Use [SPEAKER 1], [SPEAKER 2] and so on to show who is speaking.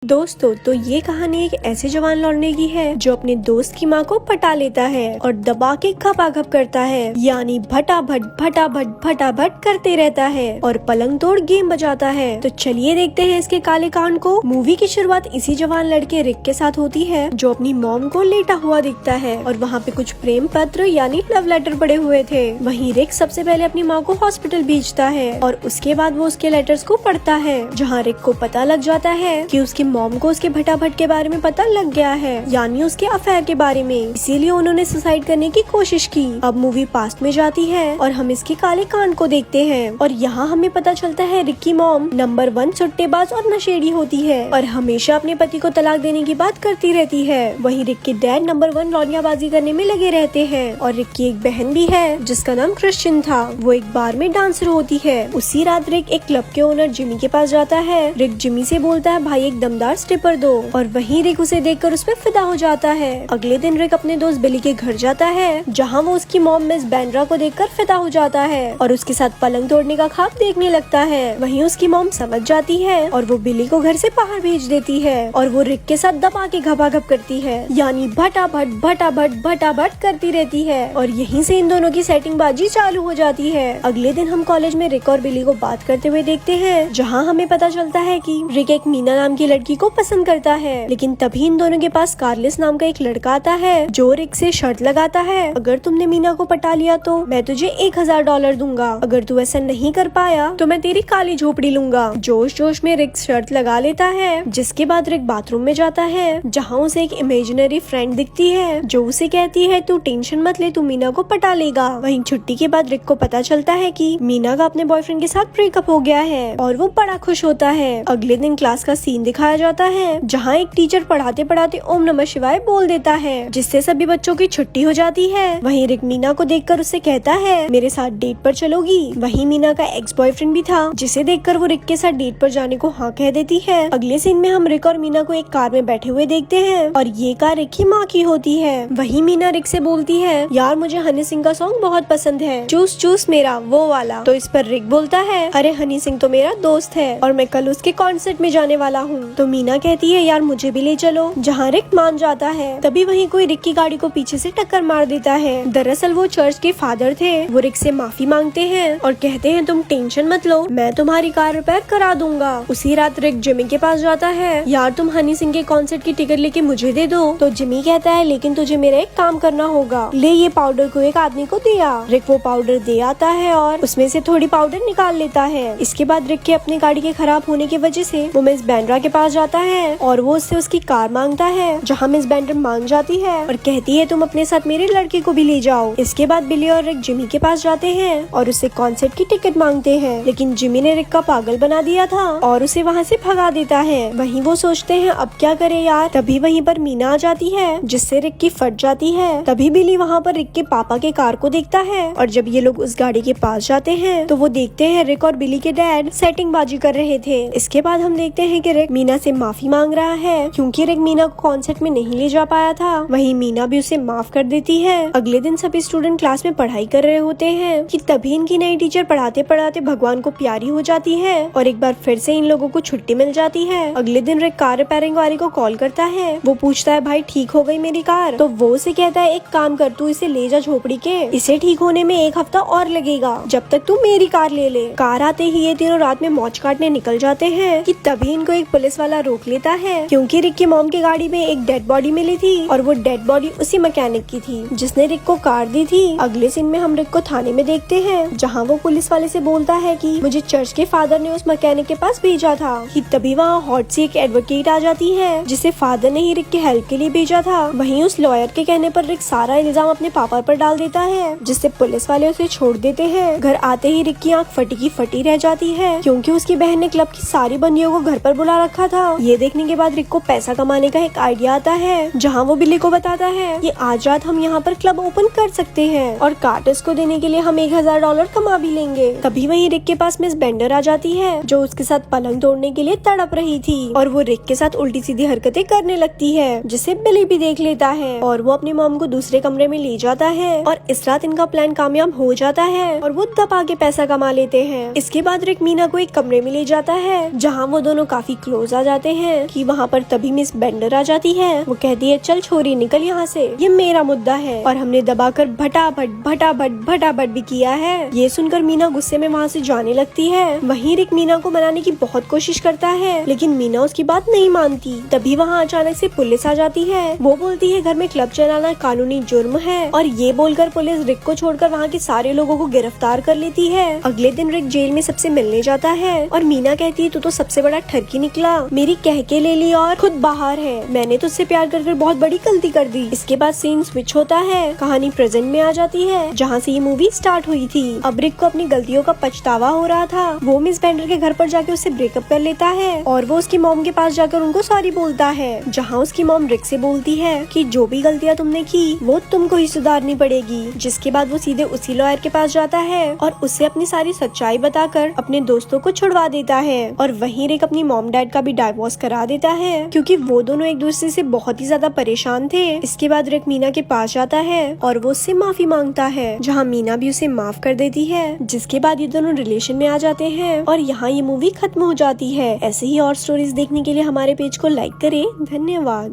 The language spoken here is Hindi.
[SPEAKER 1] दोस्तों, तो ये कहानी एक ऐसे जवान लौंडे की है जो अपने दोस्त की माँ को पटा लेता है और दबा के खपाखप करता है, यानी भटाभट भटाभट भटाभट करते रहता है और पलंग तोड़ गेम बजाता है। तो चलिए देखते हैं इसके काले कांड को। मूवी की शुरुआत इसी जवान लड़के रिक के साथ होती है जो अपनी मॉम को लेटा हुआ दिखता है और वहाँ पे कुछ प्रेम पत्र यानी लव लेटर पड़े हुए थे। वहीं रिक सबसे पहले अपनी माँ को हॉस्पिटल भेजता है और उसके बाद वो उसके लेटर्स को पढ़ता है, जहाँ रिक को पता लग जाता है कि उसकी मॉम को उसके भटाभट के बारे में पता लग गया है, यानी उसके अफेयर के बारे में, इसीलिए उन्होंने सुसाइड करने की कोशिश की। अब मूवी पास्ट में जाती है और हम इसके काले कांड को देखते हैं और यहाँ हमें पता चलता है रिक की मॉम नंबर 1 सुट्टेबाज और नशेड़ी होती है और हमेशा अपने पति को तलाक देने की बात करती रहती है। वहीं रिक के डैड नंबर 1 रौनियाबाजी करने में लगे रहते हैं और रिक की एक बहन भी है जिसका नाम क्रिश्चियन था, वो एक बार में डांसर होती है। उसी रात रिक एक क्लब के ओनर जिमी के पास जाता है। रिक जिमी से बोलता है, भाई एक दमदार स्टिपर दो, और वहीं रिक उसे देखकर उस पर फिदा हो जाता है। अगले दिन रिक अपने दोस्त बिली के घर जाता है जहाँ वो उसकी मॉम मिस बैंड्रा को देखकर फिदा हो जाता है और उसके साथ पलंग तोड़ने का ख्वाब देखने लगता है। वहीं उसकी मॉम समझ जाती है और वो बिली को घर से बाहर भेज देती है और वो रिक के साथ दबा के घपाघप करती है, यानी भटाभट भटाभट भटाभट करती रहती है और यहीं से इन दोनों की सेटिंग बाजी चालू हो जाती है। अगले दिन हम कॉलेज में रिक और बिली को बात करते हुए देखते हैं, जहाँ हमें पता चलता है कि रिक एक मीना नाम की लड़की को पसंद करता है, लेकिन तभी इन दोनों के पास कार्लिस नाम का एक लड़का आता है जो रिक से शर्त लगाता है, अगर तुमने मीना को पटा लिया तो मैं तुझे $1000 दूंगा, अगर तू ऐसा नहीं कर पाया तो मैं तेरी काली झोपड़ी लूंगा। जोश जोश में रिक शर्त लगा लेता है, जिसके बाद रिक बाथरूम में जाता है जहाँ उसे एक इमेजिनरी फ्रेंड दिखती है जो उसे कहती है तू टेंशन मत ले, तू मीना को पटा लेगा। वहीं छुट्टी के बाद रिक को पता चलता है कि मीना का अपने बॉयफ्रेंड के साथ ब्रेकअप हो गया है और वो बड़ा खुश होता है। अगले दिन क्लास का सीन दिखाया जाता है जहाँ एक टीचर पढ़ाते पढ़ाते ओम नमः शिवाय बोल देता है, जिससे सभी बच्चों की छुट्टी हो जाती है। वहीं रिक मीना को देखकर उससे कहता है मेरे साथ डेट पर चलोगी। वहीं मीना का एक्स बॉयफ्रेंड भी था जिसे देखकर वो रिक के साथ डेट पर जाने को हाँ कह देती है। अगले सीन में हम रिक और मीना को एक कार में बैठे हुए देखते हैं और ये कार रिक की माँ की होती है। वहीं मीना रिक से बोलती है, यार मुझे हनी सिंह का सॉन्ग बहुत पसंद है, चूस चूस मेरा वो वाला। तो इस पर रिक बोलता है, अरे हनी सिंह तो मेरा दोस्त है और मैं कल उसके कॉन्सर्ट में जाने वाला हूँ। तो मीना कहती है, यार मुझे भी ले चलो, जहाँ रिक मान जाता है। तभी वहीं कोई रिक की गाड़ी को पीछे से टक्कर मार देता है। दरअसल वो चर्च के फादर थे। वो रिक से माफी मांगते हैं और कहते हैं तुम टेंशन मत लो, मैं तुम्हारी कार रिपेयर करा दूंगा। उसी रात रिक जिमी के पास जाता है, यार तुम हनी सिंह के कॉन्सर्ट की टिकट लेके मुझे दे दो। तो जिमी कहता है, लेकिन तुझे मेरा एक काम करना होगा, ले ये पाउडर को एक आदमी को दिया। रिक वो पाउडर दे आता है और उसमें से थोड़ी पाउडर निकाल लेता है। इसके बाद रिक के अपने गाड़ी के खराब होने की वजह से वो मिस बैंड्रा के पास जाता है और वो उससे उसकी कार मांगता है, जहाँ मिस बैंड्रा मान जाती है और कहती है तुम अपने साथ मेरे लड़के को भी ले जाओ। इसके बाद बिली और रिक जिमी के पास जाते हैं और उससे कॉन्सर्ट की टिकट मांगते हैं, लेकिन जिमी ने रिक का पागल बना दिया था और उसे वहाँ से भगा देता है। वहीं वो सोचते हैं अब क्या करे यार। तभी वहीं पर मीना आ जाती है जिससे रिक की फट जाती है। तभी बिली वहाँ पर रिक के पापा के कार को देखता है और जब ये लोग उस गाड़ी के पास जाते हैं तो वो देखते हैं रिक और बिली के डैड सेटिंग बाजी कर रहे थे। इसके बाद हम देखते हैं कि रिक मीना से माफी मांग रहा है क्योंकि रिक मीना को कॉन्सर्ट में नहीं ले जा पाया था। वहीं मीना भी उसे माफ कर देती है। अगले दिन सभी स्टूडेंट क्लास में पढ़ाई कर रहे होते हैं कि तभी इनकी नई टीचर पढ़ाते पढ़ाते भगवान को प्यारी हो जाती है और एक बार फिर से इन लोगों को छुट्टी मिल जाती है। अगले दिन रिक कार रिपेयरिंग वाले को कॉल करता है। वो पूछता है, भाई ठीक हो गई मेरी कार? तो वो उसे कहता है, एक काम कर, तू इसे ले जा झोपड़ी के, इसे ठीक होने में 1 हफ्ता और लगेगा, जब तक तू मेरी कार ले ले। कार आते ही ये तीनों रात में मौज काटने निकल जाते हैं कि तभी इनको एक पुलिस वाला रोक लेता है क्योंकि रिक की मॉम की गाड़ी में एक डेड बॉडी मिली थी और वो डेड बॉडी उसी मैकेनिक की थी जिसने रिक को कार दी थी। अगले सीन में हम रिक को थाने में देखते हैं जहाँ वो पुलिस वाले से बोलता है कि मुझे चर्च के फादर ने उस मैकेनिक के पास भेजा था। कि तभी वहाँ हॉट सी एक एडवोकेट आ जाती है जिसे फादर ने ही रिक के हेल्प के लिए भेजा था। वहीं उस लॉयर के कहने पर रिक सारा इल्जाम अपने पापा पर डाल देता है, जिससे पुलिस वाले उसे छोड़ देते हैं। घर आते ही रिक की आँख फटी की फटी रह जाती है क्योंकि उसकी बहन ने क्लब की सारी बंदियों को घर पर बुला रखा था। ये देखने के बाद रिक को पैसा कमाने का एक आइडिया आता है, जहाँ वो बिली को बताता है कि आज रात हम यहाँ पर क्लब ओपन कर सकते हैं और कार्टस को देने के लिए हम $1000 कमा भी लेंगे। तभी वहीं रिक के पास मिस बेंडर आ जाती है जो उसके साथ पलंग तोड़ने के लिए तड़प रही थी और वो रिक के साथ उल्टी सीधी हरकतें करने लगती है, जिसे बिली भी देख लेता है और वो अपनी मॉम को दूसरे कमरे में ले जाता है और इस रात इनका प्लान कामयाब हो जाता है और वो दबा के पैसा कमा लेते हैं। इसके बाद रिक मीना को एक कमरे में ले जाता है जहाँ वो दोनों काफी क्लोज आ जाते हैं कि वहाँ पर तभी मिस बेंडर आ जाती है। वो कहती है चल छोरी निकल यहाँ से, ये मेरा मुद्दा है और हमने दबाकर भटाभट भी किया है। ये सुनकर मीना गुस्से में वहाँ से जाने लगती है। वहीं रिक मीना को मनाने की बहुत कोशिश करता है लेकिन मीना उसकी बात नहीं मानती। तभी वहाँ अचानक से पुलिस आ जाती है। वो बोलती है घर में क्लब चलाना कानूनी जुर्म है और ये बोलकर पुलिस रिक को छोड़कर वहाँ के सारे लोगों को गिरफ्तार कर लेती है। अगले दिन रिक जेल में सबसे मिलने जाता है और मीना कहती है तू तो सबसे बड़ा ठरकी निकला, मेरी कह के ले ली और खुद बाहर है, मैंने तुझसे प्यार कर बहुत बड़ी गलती कर दी। इसके बाद सीन स्विच होता है, कहानी प्रेजेंट में आ जाती है जहाँ से ये मूवी स्टार्ट हुई थी। अब रिक को अपनी गलतियों का पछतावा हो रहा था। वो मिस बेंडर के घर पर जाके उससे ब्रेकअप कर लेता है और वो उसकी मॉम के पास जाकर उनको सॉरी बोलता है, जहाँ उसकी मॉम रिक से बोलती है कि जो भी गलतियाँ तुमने की वो तुमको ही सुधारनी पड़ेगी। जिसके बाद वो सीधे उसी लॉयर के पास जाता है और उससे अपनी सारी सच्चाई बताकर अपने दोस्तों को छुड़वा देता है। और वहीं रिक अपनी मॉम डैड का भी डाइवोर्स करा देता है क्योंकि वो दोनों एक दूसरे से बहुत ही ज्यादा परेशान थे। इसके बाद रिक मीना के पास जाता है और वो उससे माफी मांगता है, जहाँ मीना भी उसे माफ कर देती है। जिसके बाद ये दोनों रिलेशन में आ जाते हैं और यहाँ ये मूवी खत्म हो जाती है। ऐसे ही और स्टोरीज देखने के लिए हमारे पेज को लाइक करें। धन्यवाद।